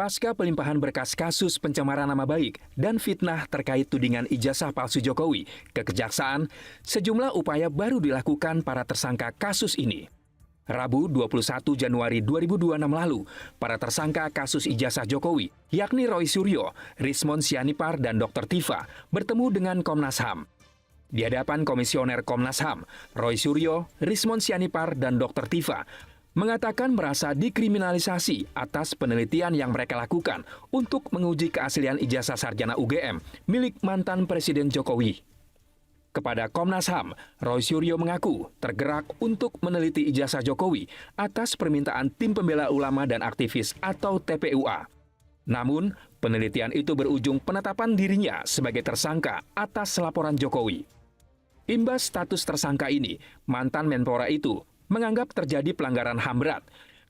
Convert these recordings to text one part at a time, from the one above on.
Pasca pelimpahan berkas kasus pencemaran nama baik dan fitnah terkait tudingan ijazah palsu Jokowi ke Kejaksaan, sejumlah upaya baru dilakukan para tersangka kasus ini. Rabu 21 Januari 2026 lalu, para tersangka kasus ijazah Jokowi, yakni Roy Suryo, Rismon Sianipar, dan Dr. Tifa, bertemu dengan Komnas HAM. Di hadapan Komisioner Komnas HAM, Roy Suryo, Rismon Sianipar, dan Dr. Tifa mengatakan merasa dikriminalisasi atas penelitian yang mereka lakukan untuk menguji keaslian ijazah sarjana UGM milik mantan Presiden Jokowi. Kepada Komnas HAM, Roy Suryo mengaku tergerak untuk meneliti ijazah Jokowi atas permintaan Tim Pembela Ulama dan Aktivis atau TPUA. Namun, penelitian itu berujung penetapan dirinya sebagai tersangka atas laporan Jokowi. Imbas status tersangka ini, mantan Menpora itu menganggap terjadi pelanggaran HAM berat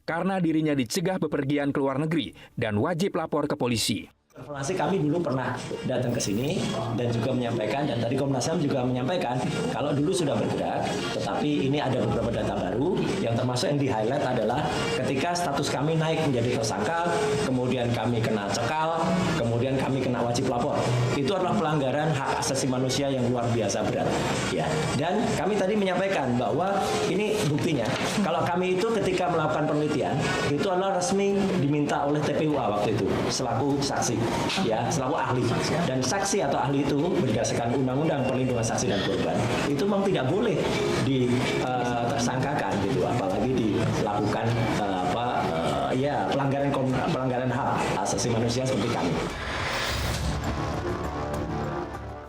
karena dirinya dicegah bepergian ke luar negeri dan wajib lapor ke polisi. Informasi kami dulu pernah datang ke sini dan juga menyampaikan, dan tadi Komnas HAM juga menyampaikan kalau dulu sudah bergerak, tetapi ini ada beberapa data baru yang termasuk yang di-highlight adalah ketika status kami naik menjadi tersangka, kemudian kami kena cekal, kemudian kami kena wajib lapor. Itu adalah pelanggaran hak asasi manusia yang luar biasa berat. Ya. Dan kami tadi menyampaikan bahwa ini buktinya, kalau kami itu ketika melakukan penelitian, itu adalah resmi diminta oleh TPUA waktu itu, selaku saksi. Ya, selaku ahli, dan saksi atau ahli itu berdasarkan Undang-Undang Perlindungan Saksi dan Korban itu memang tidak boleh ditersangkakan gitu, apalagi dilakukan pelanggaran hak asasi manusia seperti kami.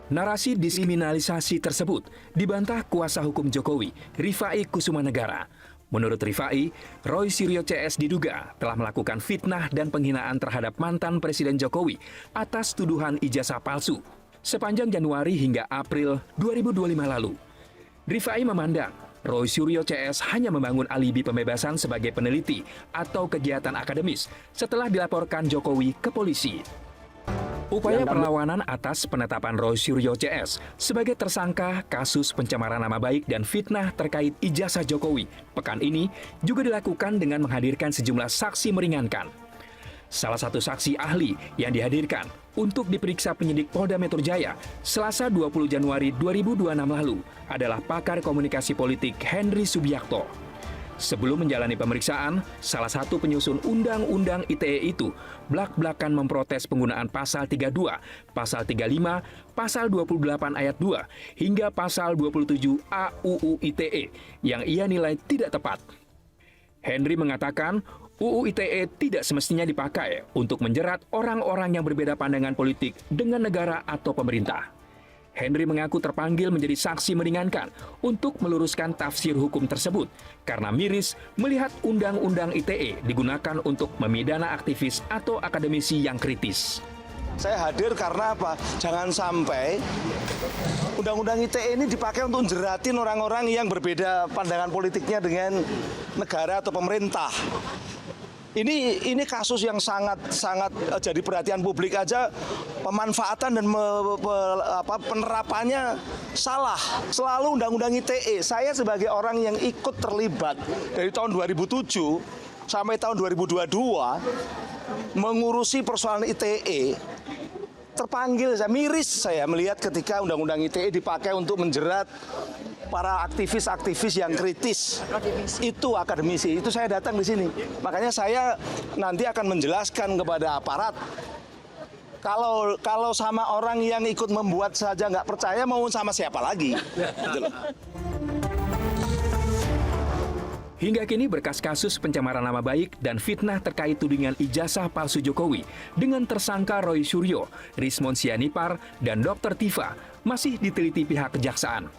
Narasi diskriminalisasi tersebut dibantah kuasa hukum Jokowi, Rifai Kusumanegara. Menurut Rifai, Roy Suryo CS diduga telah melakukan fitnah dan penghinaan terhadap mantan Presiden Jokowi atas tuduhan ijazah palsu sepanjang Januari hingga April 2025 lalu. Rifai memandang Roy Suryo CS hanya membangun alibi pembebasan sebagai peneliti atau kegiatan akademis setelah dilaporkan Jokowi ke polisi. Upaya perlawanan atas penetapan Roy Suryo CS sebagai tersangka kasus pencemaran nama baik dan fitnah terkait ijazah Jokowi pekan ini juga dilakukan dengan menghadirkan sejumlah saksi meringankan. Salah satu saksi ahli yang dihadirkan untuk diperiksa penyidik Polda Metro Jaya Selasa 20 Januari 2026 lalu adalah pakar komunikasi politik Henry Subiakto. Sebelum menjalani pemeriksaan, salah satu penyusun Undang-Undang ITE itu blak-blakan memprotes penggunaan Pasal 32, Pasal 35, Pasal 28 Ayat 2, hingga Pasal 27 A UU ITE yang ia nilai tidak tepat. Henry mengatakan UU ITE tidak semestinya dipakai untuk menjerat orang-orang yang berbeda pandangan politik dengan negara atau pemerintah. Henry mengaku terpanggil menjadi saksi meringankan untuk meluruskan tafsir hukum tersebut karena miris melihat Undang-Undang ITE digunakan untuk memidana aktivis atau akademisi yang kritis. Saya hadir karena apa? Jangan sampai Undang-Undang ITE ini dipakai untuk jeratin orang-orang yang berbeda pandangan politiknya dengan negara atau pemerintah. Ini kasus yang sangat jadi perhatian publik aja, pemanfaatan dan penerapannya salah. Selalu Undang-Undang ITE, saya sebagai orang yang ikut terlibat dari tahun 2007 sampai tahun 2022 mengurusi persoalan ITE, terpanggil, saya miris saya melihat ketika Undang-Undang ITE dipakai untuk menjerat para aktivis-aktivis yang kritis. Itu akademisi, itu saya datang di sini. Makanya saya nanti akan menjelaskan kepada aparat, kalau sama orang yang ikut membuat saja nggak percaya, mau sama siapa lagi? Gitu loh. Hingga kini berkas kasus pencemaran nama baik dan fitnah terkait tudingan ijazah palsu Jokowi dengan tersangka Roy Suryo, Rismon Sianipar, dan Dr. Tifa masih diteliti pihak kejaksaan.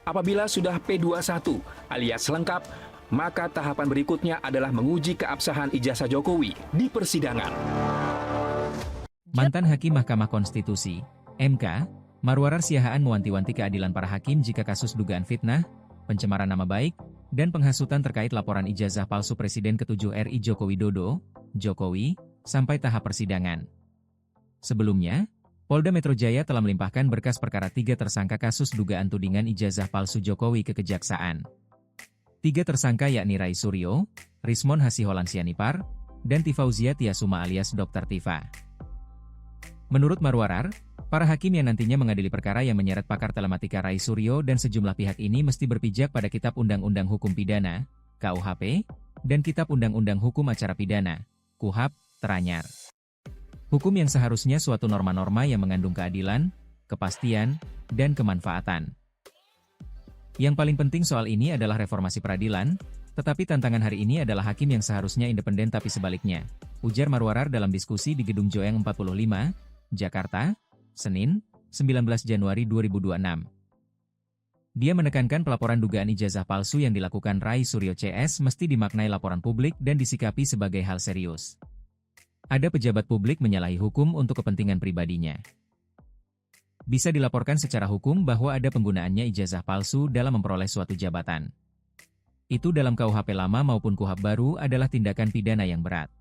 Apabila sudah P21 alias lengkap, maka tahapan berikutnya adalah menguji keabsahan ijazah Jokowi di persidangan. Mantan Hakim Mahkamah Konstitusi, MK, Marwarar Siahaan mewanti-wanti keadilan para hakim jika kasus dugaan fitnah, pencemaran nama baik, dan penghasutan terkait laporan ijazah palsu Presiden ke-7 RI Joko Widodo, Jokowi, sampai tahap persidangan. Sebelumnya, Polda Metro Jaya telah melimpahkan berkas perkara 3 tersangka kasus dugaan tudingan ijazah palsu Jokowi ke Kejaksaan. 3 tersangka yakni Roy Suryo, Rismon Hasiholan Sianipar, dan Tifauzia Tiasuma alias Dr. Tifa. Menurut Marwarar, para hakim yang nantinya mengadili perkara yang menyeret pakar telematika Rai Suryo dan sejumlah pihak ini mesti berpijak pada Kitab Undang-Undang Hukum Pidana, KUHP, dan Kitab Undang-Undang Hukum Acara Pidana, KUHAP, teranyar. Hukum yang seharusnya suatu norma-norma yang mengandung keadilan, kepastian, dan kemanfaatan. Yang paling penting soal ini adalah reformasi peradilan, tetapi tantangan hari ini adalah hakim yang seharusnya independen tapi sebaliknya, ujar Marwarar dalam diskusi di Gedung Joeng 45, Jakarta, Senin, 19 Januari 2026. Dia menekankan pelaporan dugaan ijazah palsu yang dilakukan Rai Suryo CS mesti dimaknai laporan publik dan disikapi sebagai hal serius. Ada pejabat publik menyalahi hukum untuk kepentingan pribadinya. Bisa dilaporkan secara hukum bahwa ada penggunaannya ijazah palsu dalam memperoleh suatu jabatan. Itu dalam KUHP lama maupun KUHAP baru adalah tindakan pidana yang berat.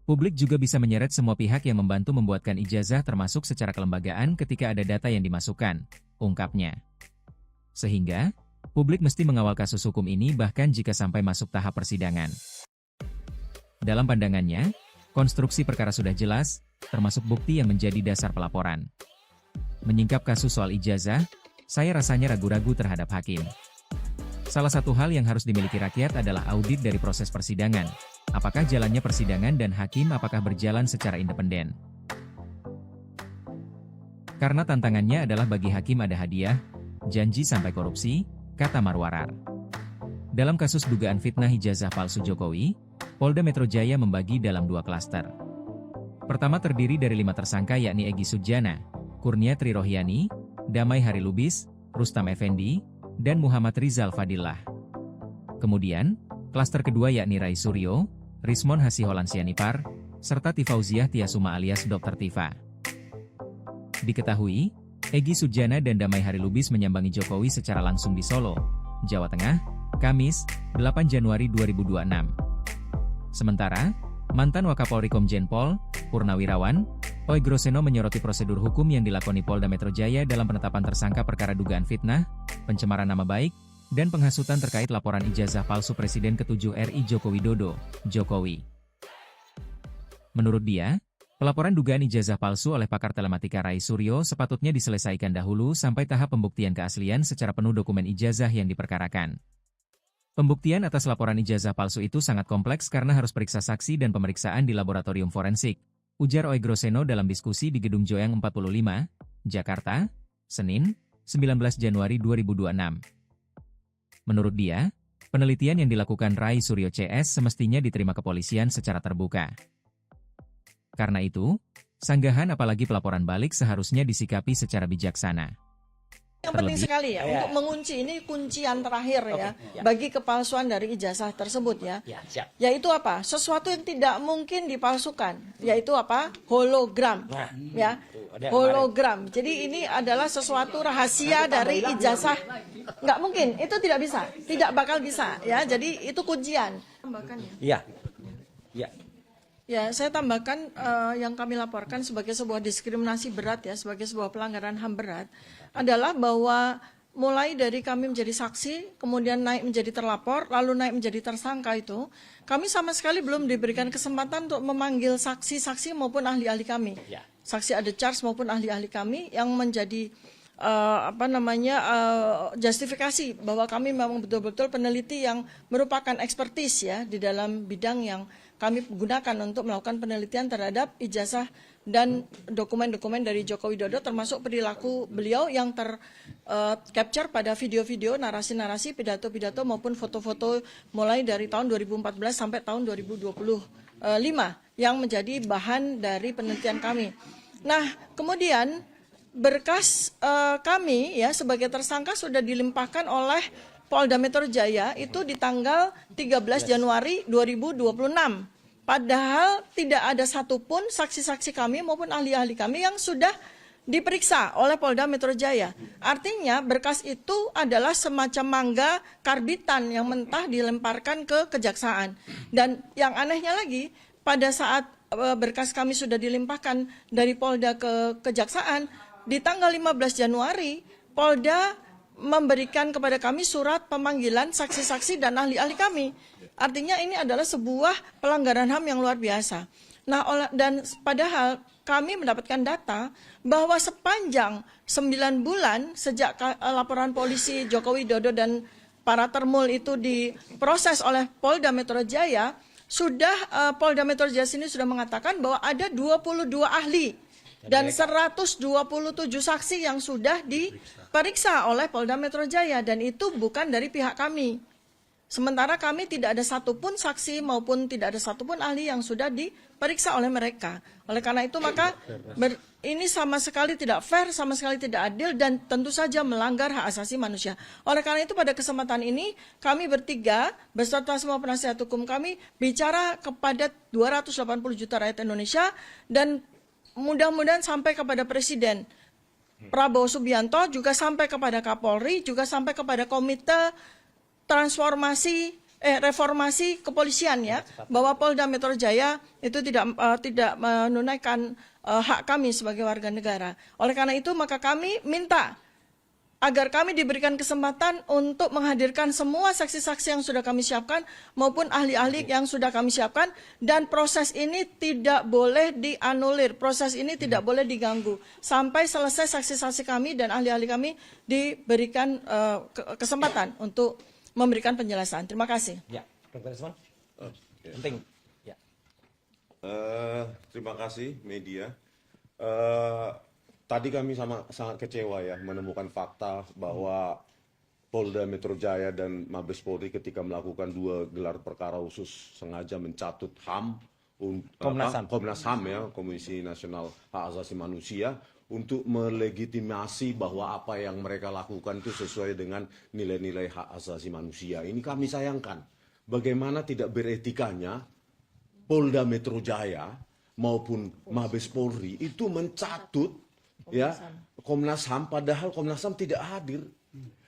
Publik juga bisa menyeret semua pihak yang membantu membuatkan ijazah termasuk secara kelembagaan ketika ada data yang dimasukkan, ungkapnya. Sehingga, publik mesti mengawal kasus hukum ini bahkan jika sampai masuk tahap persidangan. Dalam pandangannya, konstruksi perkara sudah jelas, termasuk bukti yang menjadi dasar pelaporan. Menyingkap kasus soal ijazah, saya rasanya ragu-ragu terhadap hakim. Salah satu hal yang harus dimiliki rakyat adalah audit dari proses persidangan. Apakah jalannya persidangan dan hakim apakah berjalan secara independen? Karena tantangannya adalah bagi hakim ada hadiah, janji sampai korupsi, kata Marwarar. Dalam kasus dugaan fitnah ijazah palsu Jokowi, Polda Metro Jaya membagi dalam 2 klaster. Pertama terdiri dari 5 tersangka yakni Egy Sujana, Kurnia Trirohyani, Damai Hari Lubis, Rustam Effendi, dan Muhammad Rizal Fadillah. Kemudian, klaster kedua yakni Rai Suryo, Rismon Hasiholan Sianipar, serta Tifauziah Tiasuma alias Dr. Tifa. Diketahui, Egy Sujana dan Damai Hari Lubis menyambangi Jokowi secara langsung di Solo, Jawa Tengah, Kamis, 8 Januari 2026. Sementara, mantan Wakapolri Komjen Pol, Purnawirawan, Oegroseno menyoroti prosedur hukum yang dilakoni Polda Metro Jaya dalam penetapan tersangka perkara dugaan fitnah, pencemaran nama baik, dan penghasutan terkait laporan ijazah palsu Presiden ke-7 RI Joko Widodo, Jokowi. Menurut dia, pelaporan dugaan ijazah palsu oleh pakar telematika Rai Suryo sepatutnya diselesaikan dahulu sampai tahap pembuktian keaslian secara penuh dokumen ijazah yang diperkarakan. Pembuktian atas laporan ijazah palsu itu sangat kompleks karena harus periksa saksi dan pemeriksaan di laboratorium forensik, ujar Oegroseno dalam diskusi di Gedung Joeng 45, Jakarta, Senin, 19 Januari 2026. Menurut dia, penelitian yang dilakukan Rai Suryo CS semestinya diterima kepolisian secara terbuka. Karena itu, sanggahan apalagi pelaporan balik seharusnya disikapi secara bijaksana. Yang penting sekali ya, untuk mengunci ini kuncian terakhir ya, bagi kepalsuan dari ijazah tersebut ya. Yaitu apa? Sesuatu yang tidak mungkin dipalsukan, yaitu apa? Hologram. Ya. Hologram. Jadi ini adalah sesuatu rahasia dari ijazah. Nggak mungkin, itu tidak bisa. Tidak bakal bisa ya. Jadi itu kuncian. Tambahkan ya. Iya. Ya, saya tambahkan yang kami laporkan sebagai sebuah diskriminasi berat ya, sebagai sebuah pelanggaran HAM berat, adalah bahwa mulai dari kami menjadi saksi, kemudian naik menjadi terlapor, lalu naik menjadi tersangka itu, kami sama sekali belum diberikan kesempatan untuk memanggil saksi-saksi maupun ahli-ahli kami. Saksi ada charge maupun ahli-ahli kami yang menjadi justifikasi bahwa kami memang betul-betul peneliti yang merupakan ekspertis ya di dalam bidang yang kami gunakan untuk melakukan penelitian terhadap ijazah dan dokumen-dokumen dari Joko Widodo, termasuk perilaku beliau yang capture pada video-video, narasi-narasi, pidato-pidato maupun foto-foto mulai dari tahun 2014 sampai tahun 2025 yang menjadi bahan dari penelitian kami. Nah, kemudian berkas kami ya sebagai tersangka sudah dilimpahkan oleh Polda Metro Jaya itu di tanggal 13 Januari 2026. Padahal tidak ada satupun saksi-saksi kami maupun ahli-ahli kami yang sudah diperiksa oleh Polda Metro Jaya. Artinya berkas itu adalah semacam mangga karbitan yang mentah dilemparkan ke kejaksaan. Dan yang anehnya lagi, pada saat berkas kami sudah dilimpahkan dari Polda ke kejaksaan, di tanggal 15 Januari, Polda memberikan kepada kami surat pemanggilan saksi-saksi dan ahli-ahli kami. Artinya ini adalah sebuah pelanggaran HAM yang luar biasa. Nah, dan padahal kami mendapatkan data bahwa sepanjang 9 bulan sejak laporan polisi Joko Widodo dan para termul itu diproses oleh Polda Metro Jaya, sudah Polda Metro Jaya sini sudah mengatakan bahwa ada 22 ahli dan 127 saksi yang sudah diperiksa oleh Polda Metro Jaya, dan itu bukan dari pihak kami. Sementara kami tidak ada satupun saksi maupun tidak ada satupun ahli yang sudah diperiksa oleh mereka. Oleh karena itu maka ini sama sekali tidak fair, sama sekali tidak adil, dan tentu saja melanggar hak asasi manusia. Oleh karena itu pada kesempatan ini kami bertiga beserta semua penasihat hukum kami bicara kepada 280 juta rakyat Indonesia, dan mudah-mudahan sampai kepada Presiden Prabowo Subianto, juga sampai kepada Kapolri, juga sampai kepada Komite reformasi kepolisian ya, bahwa Polda Metro Jaya itu tidak menunaikan hak kami sebagai warga negara. Oleh karena itu maka kami minta agar kami diberikan kesempatan untuk menghadirkan semua saksi-saksi yang sudah kami siapkan maupun ahli-ahli yang sudah kami siapkan, dan proses ini tidak boleh dianulir, proses ini tidak boleh diganggu sampai selesai saksi-saksi kami dan ahli-ahli kami diberikan kesempatan untuk memberikan penjelasan. Terima kasih. Ya, Dr. Desmond. Penting. Ya. Terima kasih media. Tadi kami sangat kecewa ya menemukan fakta bahwa Polda Metro Jaya dan Mabes Polri ketika melakukan 2 gelar perkara khusus sengaja mencatut HAM, Komnas HAM ya, Komisi Nasional Hak Asasi Manusia, untuk melegitimasi bahwa apa yang mereka lakukan itu sesuai dengan nilai-nilai hak asasi manusia. Ini kami sayangkan. Bagaimana tidak beretikanya Polda Metro Jaya maupun Mabes Polri itu mencatut ya Komnas HAM, padahal Komnas HAM tidak hadir.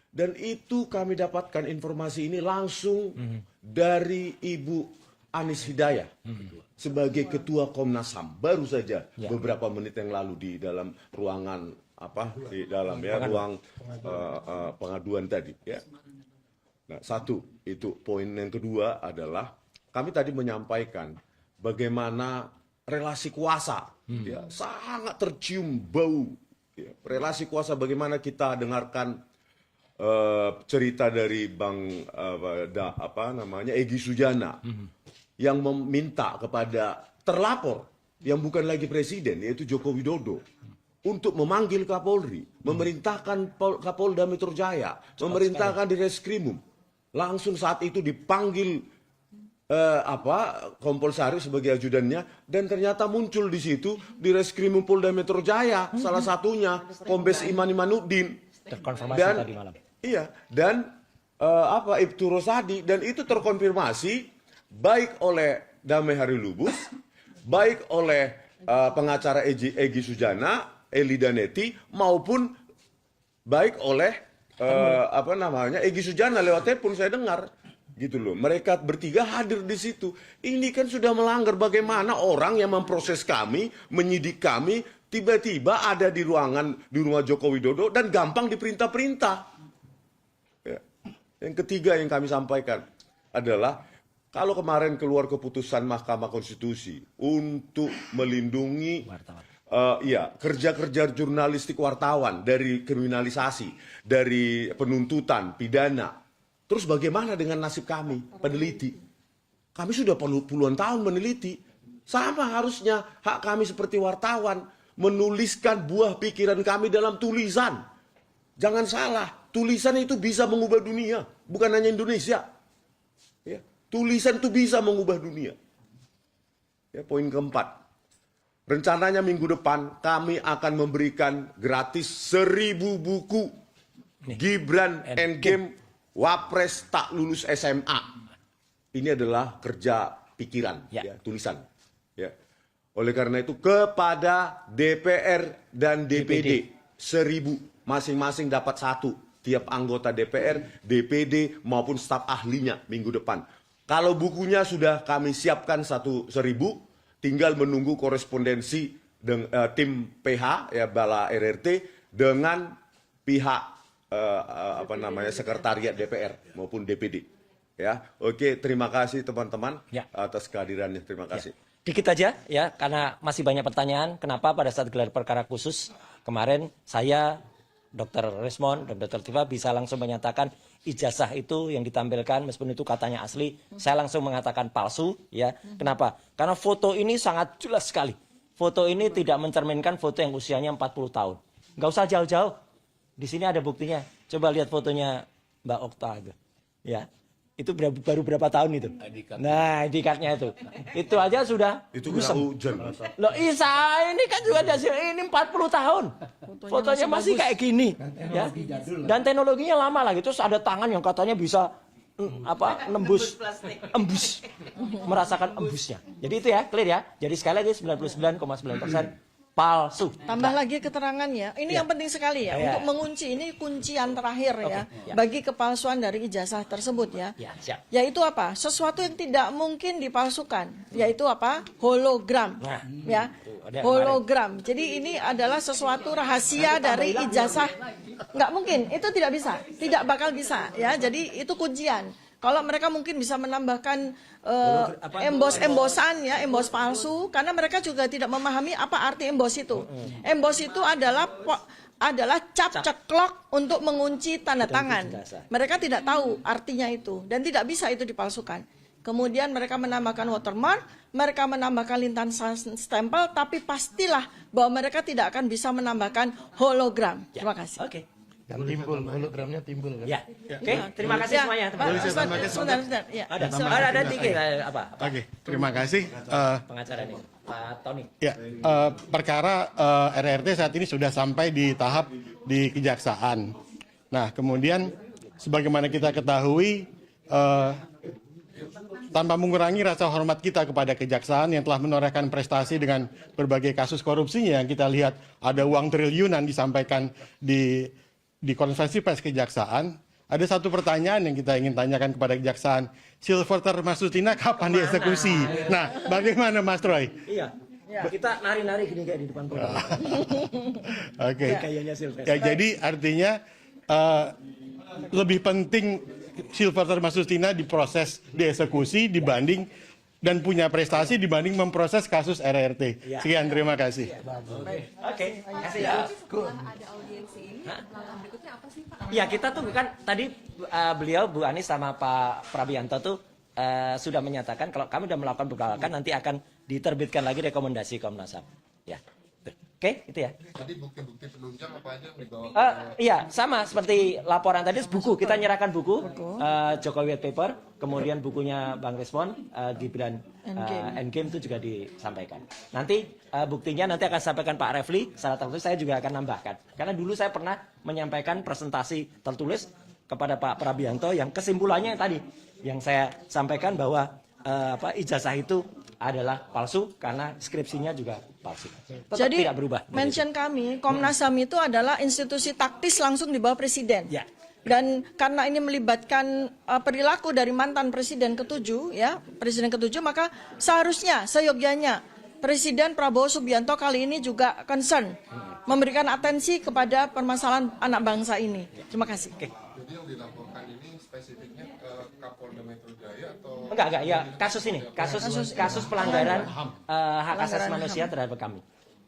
Dan itu kami dapatkan informasi ini langsung dari Ibu Anis Hidayah sebagai Ketua Komnas HAM, baru saja beberapa menit yang lalu di dalam ruangan di dalam ya ruang pengaduan tadi ya. Nah, satu itu poin. Yang kedua adalah kami tadi menyampaikan bagaimana relasi kuasa ya, sangat tercium bau ya. Relasi kuasa, bagaimana kita dengarkan cerita dari Bang Egy Sujana yang meminta kepada terlapor yang bukan lagi presiden, yaitu Joko Widodo, untuk memanggil Kapolri, memerintahkan Kapolda Metro Jaya, memerintahkan di Reskrimum. Langsung saat itu dipanggil Kompol Sari sebagai ajudannya, dan ternyata muncul di situ di Reskrimum Polda Metro Jaya salah satunya Kombes Iman Imanuddin. Terkonfirmasi tadi malam. Iya, dan Ibtu Rosadi, dan itu terkonfirmasi baik oleh Damai Hari Lubus, baik oleh pengacara Egy Sujana, Eli Daneti, maupun baik oleh Egy Sujana lewat telepon saya dengar. Gitu loh. Mereka bertiga hadir di situ. Ini kan sudah melanggar. Bagaimana orang yang memproses kami, menyidik kami, tiba-tiba ada di rumah Joko Widodo dan gampang diperintah-perintah. Ya. Yang ketiga yang kami sampaikan adalah kalau kemarin keluar keputusan Mahkamah Konstitusi untuk melindungi kerja-kerja jurnalistik wartawan dari kriminalisasi, dari penuntutan, pidana. Terus bagaimana dengan nasib kami, peneliti? Kami sudah puluhan tahun meneliti. Sama harusnya hak kami seperti wartawan, menuliskan buah pikiran kami dalam tulisan. Jangan salah, tulisan itu bisa mengubah dunia, bukan hanya Indonesia. Ya. Tulisan itu bisa mengubah dunia. Ya, poin keempat. Rencananya minggu depan kami akan memberikan gratis 1000 buku Gibran Endgame Wapres tak lulus SMA. Ini adalah kerja pikiran, ya, tulisan. Ya. Oleh karena itu kepada DPR dan DPD 1000, masing-masing dapat 1. Tiap anggota DPR, DPD maupun staf ahlinya minggu depan. Kalau bukunya sudah kami siapkan 1000, tinggal menunggu korespondensi tim PH ya Bala RRT dengan pihak sekretariat DPR maupun DPD. Ya, oke, terima kasih teman-teman atas kehadirannya. Terima kasih. Dikit aja ya, karena masih banyak pertanyaan. Kenapa pada saat gelar perkara khusus kemarin saya, Dr. Resmond dan Dr. Tifa bisa langsung menyatakan ijazah itu yang ditampilkan meskipun itu katanya asli, saya langsung mengatakan palsu ya. Kenapa? Karena foto ini sangat jelas sekali. Foto ini tidak mencerminkan foto yang usianya 40 tahun. Nggak usah jauh-jauh. Di sini ada buktinya. Coba lihat fotonya Mbak Okta. Ya. Itu baru berapa tahun itu? Nah, ID card-nya itu. Itu aja sudah. Itu kena hujan. Loh, Isa, ini kan juga ini 40 tahun. Fotonya masih kayak gini. Ya. Dan teknologinya lama lagi. Terus ada tangan yang katanya bisa embus, merasakan embusnya. Jadi itu ya, clear ya. Jadi sekali lagi 99,9% palsu. Tambah lagi keterangannya. Ini yang penting sekali ya, untuk mengunci, ini kuncian terakhir ya, bagi kepalsuan dari ijazah tersebut ya. Siap. Yaitu apa? Sesuatu yang tidak mungkin dipalsukan, yaitu apa? Hologram. Ya. Hologram. Jadi ini adalah sesuatu rahasia dari ijazah. Nggak mungkin, itu tidak bisa. Tidak bakal bisa ya. Jadi itu kuncian. Kalau mereka mungkin bisa menambahkan embos-embosan ya, embos palsu, karena mereka juga tidak memahami apa arti embos itu. Embos itu adalah cap ceklok untuk mengunci tanda tangan. Mereka tidak tahu artinya itu dan tidak bisa itu dipalsukan. Kemudian mereka menambahkan watermark, mereka menambahkan lintan stempel, tapi pastilah bahwa mereka tidak akan bisa menambahkan hologram. Terima kasih. Oke. Dan timbul, hologramnya timbul kan? Ya. Oke, terima kasih semuanya teman-teman. Sebentar, ya. Ada tiga apa? Oke, terima kasih. Pengacara nih, Pak Tony. Ya, perkara RRT saat ini sudah sampai di tahap di kejaksaan. Nah, kemudian sebagaimana kita ketahui, tanpa mengurangi rasa hormat kita kepada kejaksaan yang telah menorehkan prestasi dengan berbagai kasus korupsinya, yang kita lihat ada uang triliunan disampaikan di konferensi pers kejaksaan, ada satu pertanyaan yang kita ingin tanyakan kepada kejaksaan. Silverter Masustina kapan dieksekusi? Nah, bagaimana Mas Troy? Iya. Kita nari-nari gini kayak di depan podium. Oke. Kayaknya Silverter. Ya, jadi artinya lebih penting Silverter Masustina diproses dieksekusi dibanding dan punya prestasi dibanding memproses kasus RRT. Sekian, terima kasih. Oke, kasih ya. Ada audiensi ini, langkah berikutnya apa sih Pak? Ya, kita tuh kan tadi beliau Bu Anies sama Pak Prabianto tuh sudah menyatakan kalau kami sudah melakukan pembekalan nanti akan diterbitkan lagi rekomendasi Komnas HAM. Ya. Oke, itu ya. Tadi bukti-bukti penunjang apa aja yang dibawa? Iya, sama seperti laporan tadi, buku. Kita nyerahkan buku, Jokowi White Paper, kemudian bukunya Bang Resmond, Gibran Endgame itu juga disampaikan. Nanti buktinya nanti akan sampaikan Pak Refli, salah satu saya juga akan nambahkan. Karena dulu saya pernah menyampaikan presentasi tertulis kepada Pak Prabianto yang kesimpulannya tadi, yang saya sampaikan bahwa ijazah itu adalah palsu karena skripsinya juga palsu. Tetap Jadi tidak berubah. mention kami, Komnas HAM itu adalah institusi taktis langsung di bawah Presiden. Ya. Dan karena ini melibatkan perilaku dari mantan Presiden ke-7, ya, Presiden ke-7, maka seharusnya, seyogyanya, Presiden Prabowo Subianto kali ini juga concern, memberikan atensi kepada permasalahan anak bangsa ini. Terima kasih. Jadi yang dilaporkan ini spesifiknya Kapolda Metro Jaya atau? Enggak, ya kasus ini, kasus pelanggaran hak asasi manusia terhadap kami.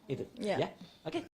Itu, ya. Oke.